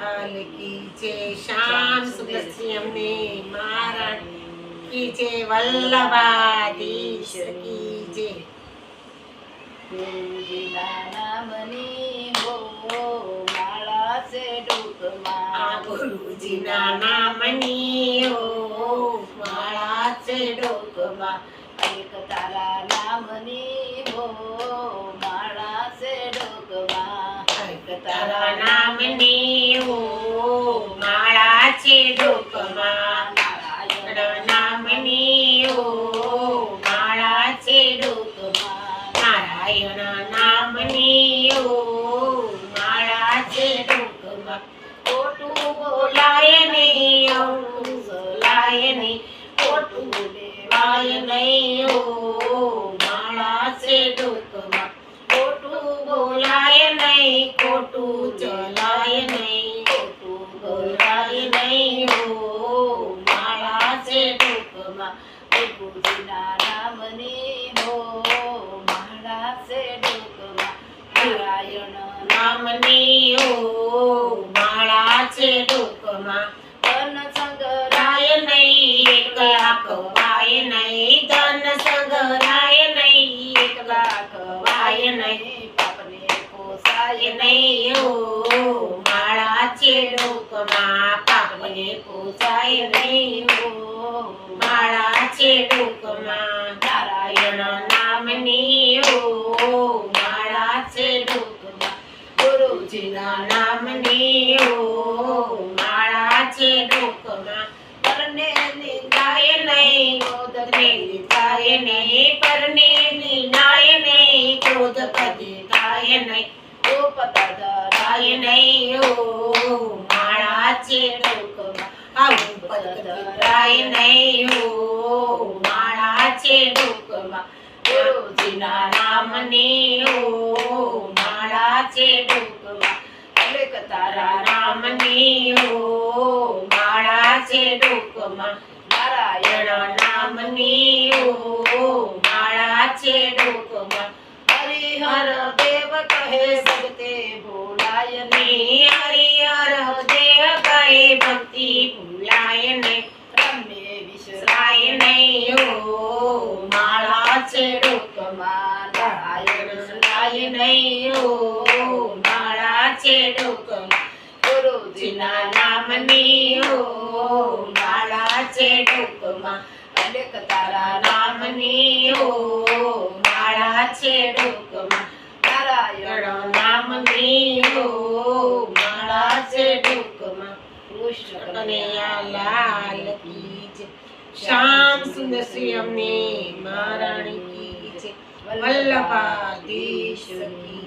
લાલ કી જય શ્યામ સુંદર શ્રી અમને મહારાણી की जय वल्लभाधीश की जय गुरुजीना नामनी हो माळा से डूकमा गुरुजीना नामनी हो माळा से डूकमा एक तारा नामनी हो माळा से डूकमा एक तारा नामनी हो माळा से डूकमा नामनी हो माळा से डूकमा नारायण नामनी हो माळा से डूकमा खोटू बोलाय नहीं अवळू बोलाय नहीं खोटू बोलेवाय नहीं हो माळा से डूकमा खोटू बोलाय नहीं खोटू चलाय नहीं खोटू बोलाय नहीं हो माळा से डूकमा गुरुजीना नामनी हो माळा से डूकमा नारायण नामनी हो माळा से डूकमा धन संगराय नहीं एकला कवाय नहीं धन संगराय नहीं एकला कवाय नहीं पापने पोसाय नहीं हो माळा से डूकमा पापने पोसाय नहीं हो माळा से डूकमा नारायण नामनी हो माळा से डूकमा गुरुजीना नामनी हो माळा से डूकमा परने निंदाय नहीं क्रोध निंदाय नहीं परने निंदाय नहीं क्रोध पतिताय नहीं रूप तदराय नहीं हो माळा से डूकमा पतराय नहीं हो माळा से डूकमा गुरुजीना नामनी हो माळा से डूकमा एक तारा नामनी हो माळा से डूकमा नारायण नामनी हो माळा से डूकमा हरिहर देव कहे भक्ति भूलाय नहीं हरिहर देव कहे भक्ति भूलाय नहीं रम्य विसराय नहीं हो माळा से डूकमा नारायण सुनाय नहीं हो माळा से डूकमा गुरुजीना नामनी हो माळा से डूकमा अनेक तारा नामनी हो माळा से डूकमा नारायण नामनी हो माळा से डूकमा कृष्ण कन्हैया लाल की जय श्याम सुंदर श्री अम्मे महारानी की जय वल्लभाधीश की